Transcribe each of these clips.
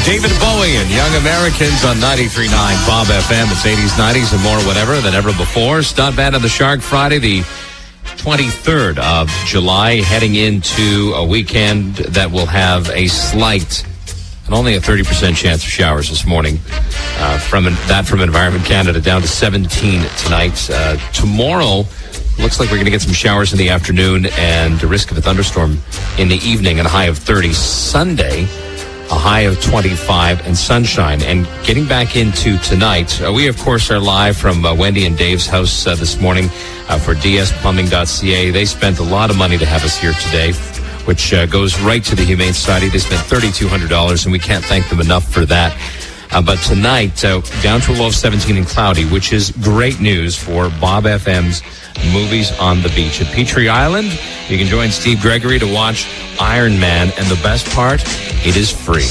David Bowie and Young Americans on 93.9 Bob FM. It's 80s, 90s, and more whatever than ever before. Stunt Band of the Shark, Friday, the 23rd of July, heading into a weekend that will have a slight and only a 30% chance of showers this morning. From Environment Canada, down to 17 tonight. Tomorrow, looks like we're going to get some showers in the afternoon and a risk of a thunderstorm in the evening and a high of 30. Sunday, a high of 25 and sunshine. And getting back into tonight, we, of course, are live from Wendy and Dave's house this morning for dsplumbing.ca. They spent a lot of money to have us here today, which goes right to the Humane Society. They spent $3,200, and we can't thank them enough for that. But tonight, down to a low of 17 and cloudy, which is great news for Bob FM's Movies on the Beach. At Petrie Island, you can join Steve Gregory to watch Iron Man. And the best part, it is free.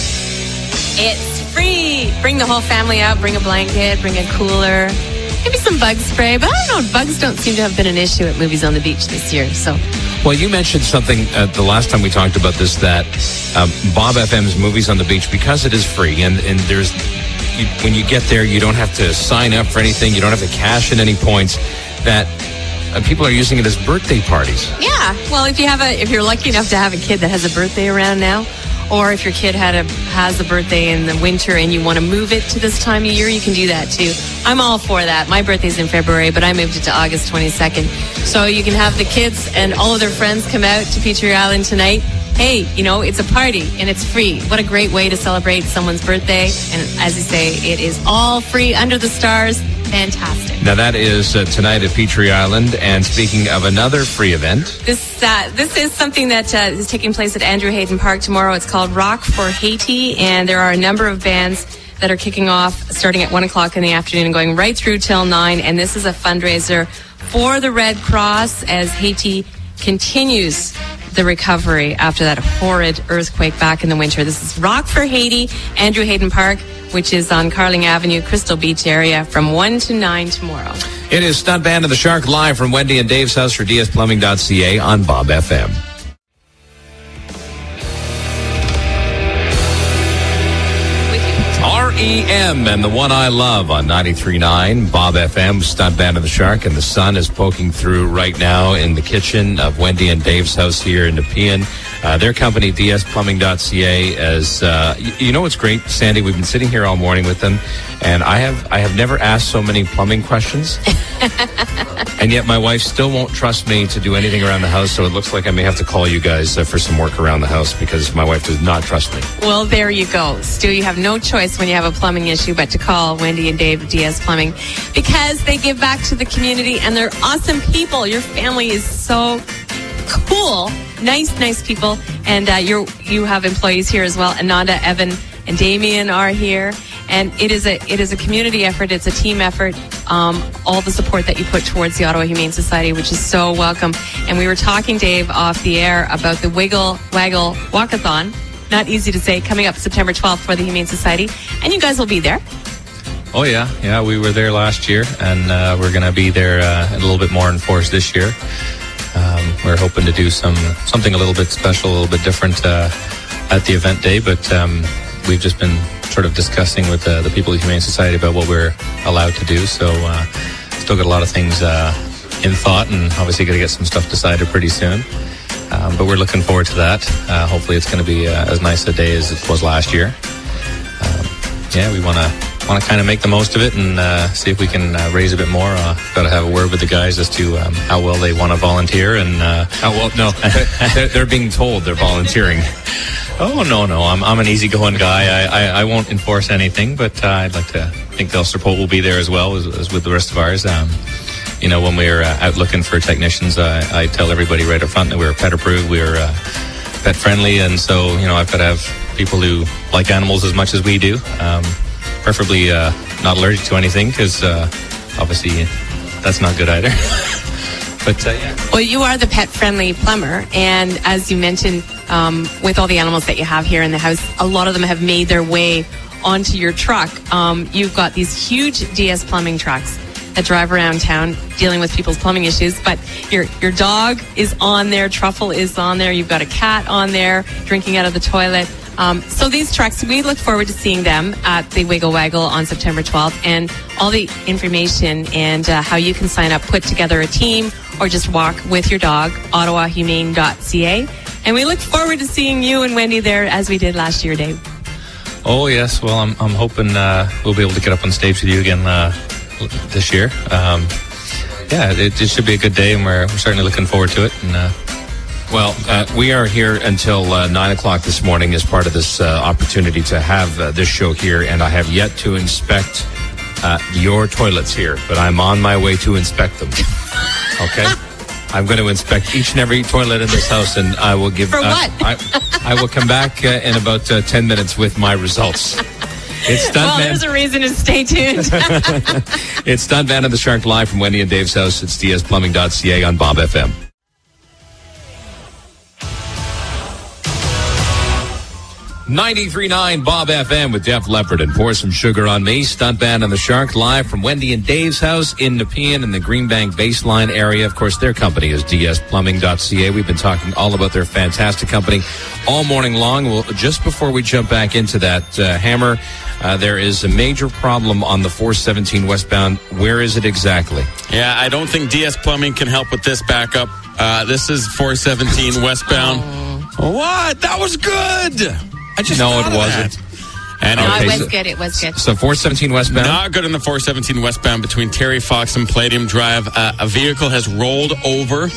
It's free. Bring the whole family out. Bring a blanket. Bring a cooler. Maybe some bug spray. But I don't know. Bugs don't seem to have been an issue at Movies on the Beach this year. So. Well, you mentioned something the last time we talked about this, that Bob FM's Movies on the Beach, because it is free, and there's when you get there, you don't have to sign up for anything, you don't have to cash in any points, that people are using it as birthday parties. Yeah. Well, if you're lucky enough to have a kid that has a birthday around now, or if your kid has a birthday in the winter and you want to move it to this time of year, you can do that too. I'm all for that. My birthday's in February, but I moved it to August 22nd. So you can have the kids and all of their friends come out to Petrie Island tonight. Hey, it's a party and it's free. What a great way to celebrate someone's birthday. And as you say, it is all free under the stars. Fantastic. Now that is tonight at Petrie Island. And speaking of another free event, this is something that is taking place at Andrew Hayden Park tomorrow. It's called Rock for Haiti, and there are a number of bands that are kicking off starting at 1 o'clock in the afternoon and going right through till 9. And this is a fundraiser for the Red Cross as Haiti continues the recovery after that horrid earthquake back in the winter. This is Rock for Haiti, Andrew Hayden Park, which is on Carling Avenue, Crystal Beach area, from 1 to 9 tomorrow. It is Stunt Band of the Shark, live from Wendy and Dave's house for dsplumbing.ca on Bob FM. REM and The One I Love on 93.9 Bob FM, Stunt Band of the Shark, and the sun is poking through right now in the kitchen of Wendy and Dave's house here in Nepean. Their company, dsplumbing.ca, as what's great, Sandy? We've been sitting here all morning with them, and I have never asked so many plumbing questions, and yet my wife still won't trust me to do anything around the house, so it looks like I may have to call you guys for some work around the house because my wife does not trust me. Well, there you go. Stu, you have no choice when you have a plumbing issue but to call Wendy and Dave at DS Plumbing, because they give back to the community and they're awesome people. Your family is so cool. Nice people. And you have employees here as well. Ananda, Evan, and Damien are here. And it is a community effort. It's a team effort. All the support that you put towards the Ottawa Humane Society, which is so welcome. And we were talking, Dave, off the air about the Wiggle Waggle Walkathon. Not easy to say, coming up September 12th for the Humane Society. And you guys will be there. Oh, yeah. We were there last year, and we're going to be there a little bit more in force this year. We're hoping to do something a little bit special, a little bit different at the event day, but we've just been sort of discussing with the people of the Humane Society about what we're allowed to do, so still got a lot of things in thought, and obviously got to get some stuff decided pretty soon. But we're looking forward to that. Hopefully it's going to be as nice a day as it was last year. We want to kind of make the most of it and see if we can raise a bit more. Got to have a word with the guys as to how well they want to volunteer. And no, they're being told they're volunteering. Oh, no, I'm an easygoing guy. I won't enforce anything, but I'd like to think their support will be there as well as with the rest of ours. When we're out looking for technicians, I tell everybody right up front that we're pet approved, we're pet friendly, and so I've got to have people who like animals as much as we do, preferably not allergic to anything, because obviously that's not good either. But well, you are the pet friendly plumber, and as you mentioned, with all the animals that you have here in the house, a lot of them have made their way onto your truck. You've got these huge DS plumbing trucks that drive around town dealing with people's plumbing issues, but your dog is on there, Truffle is on there, you've got a cat on there drinking out of the toilet. So these trucks, we look forward to seeing them at the Wiggle Waggle on September 12th. And all the information and how you can sign up, put together a team, or just walk with your dog, ottawahumane.ca. And we look forward to seeing you and Wendy there as we did last year, Dave. Oh, yes. Well, I'm hoping we'll be able to get up on stage with you again this year. It should be a good day, and we're certainly looking forward to it. And we are here until 9 o'clock this morning as part of this opportunity to have this show here, and I have yet to inspect your toilets here, but I'm on my way to inspect them. Okay? I'm going to inspect each and every toilet in this house, and I will give... For what? I will come back in about 10 minutes with my results. It's Stuntman. There's a reason to stay tuned. It's Stuntman and the Shark live from Wendy and Dave's house. It's dsplumbing.ca on Bob FM. 93.9 Bob FM with Def Leppard and Pour Some Sugar on Me. Stuntman and the Shark live from Wendy and Dave's house in Nepean in the Greenbank Baseline area. Of course, their company is dsplumbing.ca. We've been talking all about their fantastic company all morning long. Well, just before we jump back into that, Hammer, there is a major problem on the 417 westbound. Where is it exactly? Yeah, I don't think DS Plumbing can help with this backup. This is 417 westbound. What? That was good. I just No, it wasn't. It was good. So 417 westbound? Not good on the 417 westbound between Terry Fox and Palladium Drive. A vehicle has rolled over,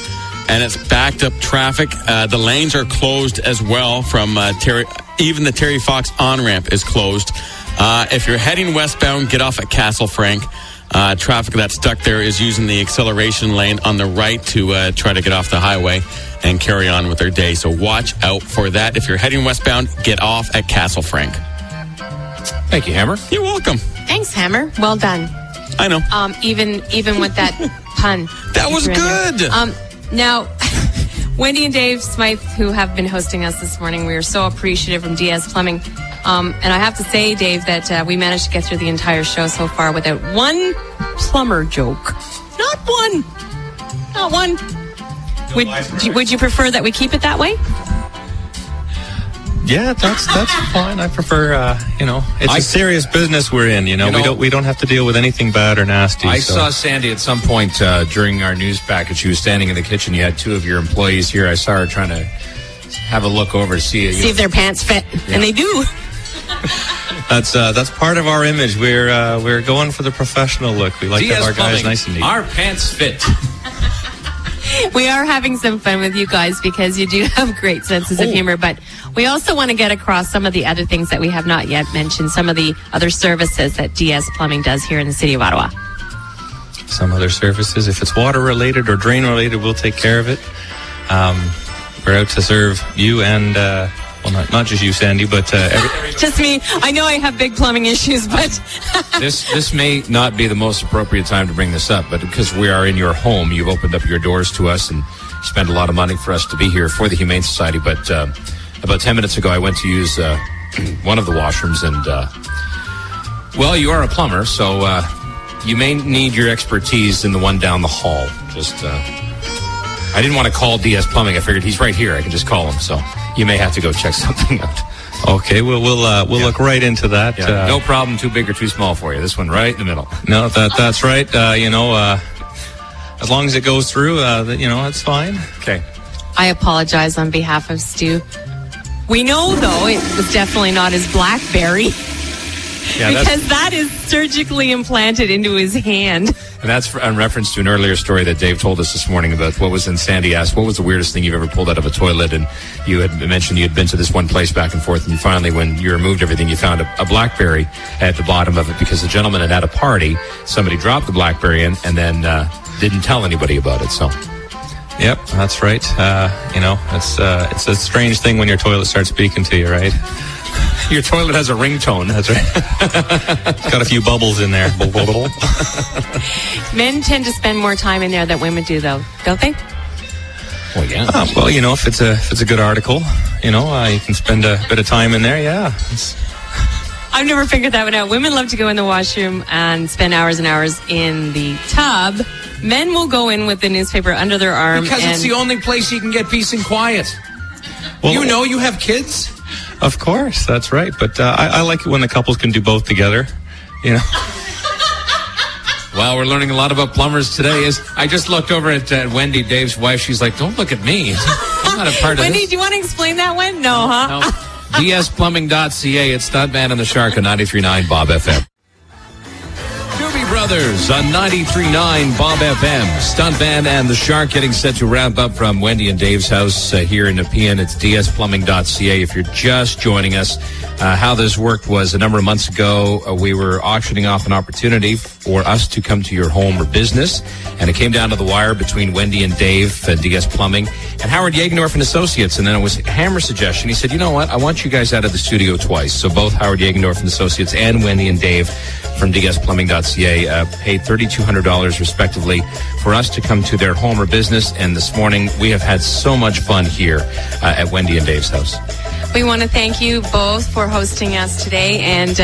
and it's backed up traffic. The lanes are closed as well from Terry. Even the Terry Fox on-ramp is closed. If you're heading westbound, get off at Castle Frank. Traffic that's stuck there is using the acceleration lane on the right to try to get off the highway and carry on with their day. So watch out for that. If you're heading westbound, get off at Castle Frank. Thank you, Hammer. You're welcome. Thanks, Hammer. Well done. I know. Even with that pun. That was good. Now, Wendy and Dave Smythe, who have been hosting us this morning, we are so appreciative from DS Plumbing. And I have to say, Dave, that we managed to get through the entire show so far without one plumber joke. Not one. Not one. Would you prefer that we keep it that way? yeah, that's fine. I prefer, it's a serious business we're in. We don't have to deal with anything bad or nasty. I saw Sandy at some point during our news package. She was standing in the kitchen. You had two of your employees here. I saw her trying to have a look over to see if their pants fit, and they do. That's part of our image. We're going for the professional look. We like to have our guys nice and neat. Our pants fit. We are having some fun with you guys because you do have great senses of humor, but we also want to get across some of the other things that we have not yet mentioned, some of the other services that DS Plumbing does here in the city of Ottawa. Some other services. If it's water related or drain related, we'll take care of it. We're out to serve you and, not just you, Sandy, but just me. I know I have big plumbing issues, but this may not be the most appropriate time to bring this up, but because we are in your home, you've opened up your doors to us and spent a lot of money for us to be here for the Humane Society. But about 10 minutes ago, I went to use one of the washrooms, and you are a plumber, so you may need your expertise in the one down the hall. I didn't want to call DS Plumbing. I figured he's right here. I can just call him. So you may have to go check something out. Okay, we'll look right into that. Yeah, no problem. Too big or too small for you. This one right in the middle. No, that's right. As long as it goes through, it's fine. Okay. I apologize on behalf of Stu. We know, though, it was definitely not his BlackBerry. Yeah, because that is surgically implanted into his hand. And that's in reference to an earlier story that Dave told us this morning about what was in Sandy asked, what was the weirdest thing you've ever pulled out of a toilet? And you had mentioned you had been to this one place back and forth, and you finally, when you removed everything, you found a BlackBerry at the bottom of it because the gentleman had had a party. Somebody dropped the BlackBerry in and then didn't tell anybody about it. So, yep, that's right. It's a strange thing when your toilet starts speaking to you, right? Your toilet has a ringtone. That's right. It's got a few bubbles in there. Men tend to spend more time in there than women do, though, don't they? Well, yeah. If it's a good article, you can spend a bit of time in there. Yeah. I've never figured that one out. Women love to go in the washroom and spend hours and hours in the tub. Men will go in with the newspaper under their arm because it's the only place you can get peace and quiet. Well, you have kids. Of course, that's right. But I like it when the couples can do both together, you know. Well, we're learning a lot about plumbers today. I just looked over at Wendy, Dave's wife. She's like, don't look at me. I'm not a part of Wendy, this. do you want to explain that one? No, huh? No. DSplumbing.ca. It's Stuntman and the Shark on 93.9 Bob FM. Doobie Brothers on 93.9 Bob FM. Stuntman and the Shark getting set to wrap up from Wendy and Dave's house here in Nepean. It's DSplumbing.ca. If you're just joining us, how this worked was a number of months ago, we were auctioning off an opportunity for us to come to your home or business, and it came down to the wire between Wendy and Dave and DS Plumbing and Howard Yegendorf and Associates. And then it was Hammer's suggestion. He said, you know what? I want you guys out of the studio twice. So both Howard Yegendorf and Associates and Wendy and Dave from DSplumbing.ca paid $3,200 respectively for us to come to their home or business. And this morning we have had so much fun here at Wendy and Dave's house. We want to thank you both for hosting us today, and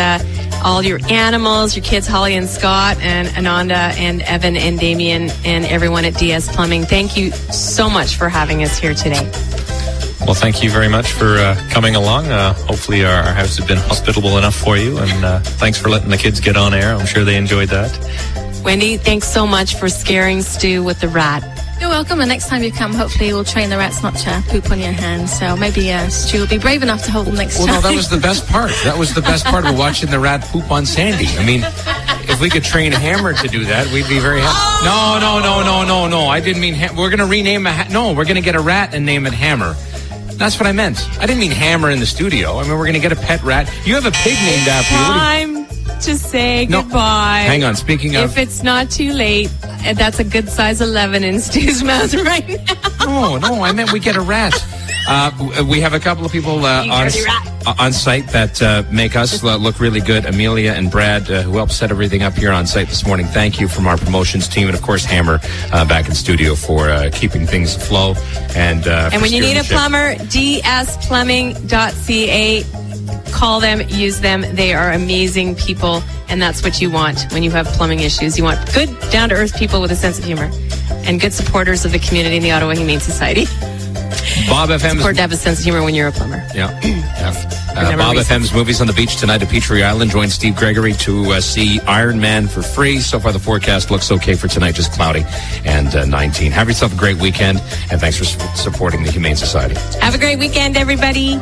all your animals, your kids, Holly and Scott, and Ananda and Evan and Damien and everyone at DS Plumbing. Thank you so much for having us here today. Well, thank you very much for coming along. Hopefully our house has been hospitable enough for you, and thanks for letting the kids get on air. I'm sure they enjoyed that. Wendy, thanks so much for scaring Stu with the rat. You're welcome, and next time you come, hopefully we'll train the rats not to poop on your hands. So maybe Stu will be brave enough to hold them next time. Well, no, that was the best part. That was the best part of watching the rat poop on Sandy. I mean, if we could train Hammer to do that, we'd be very happy. No. I didn't mean we're going to rename no, we're going to get a rat and name it Hammer. That's what I meant. I didn't mean Hammer in the studio. I mean, we're going to get a pet rat. You have a pig named after you. Time to say goodbye. Hang on. Speaking of... If it's not too late, that's a good size 11 in Stu's mouth right now. No, I meant we get a rat. We have a couple of people on site that make us look really good. Amelia and Brad, who helped set everything up here on site this morning. Thank you from our promotions team. And, of course, Hammer back in studio for keeping things afloat. And when you need a plumber, DSplumbing.ca. Call them, use them. They are amazing people, and that's what you want when you have plumbing issues. You want good, down-to-earth people with a sense of humor and good supporters of the community in the Ottawa Humane Society. Bob FM. It's important to have a sense of humor when you're a plumber. Yeah. Bob FM's Movies on the Beach tonight at Peachtree Island. Join Steve Gregory to see Iron Man for free. So far, the forecast looks okay for tonight, just cloudy and 19. Have yourself a great weekend, and thanks for supporting the Humane Society. Have a great weekend, everybody.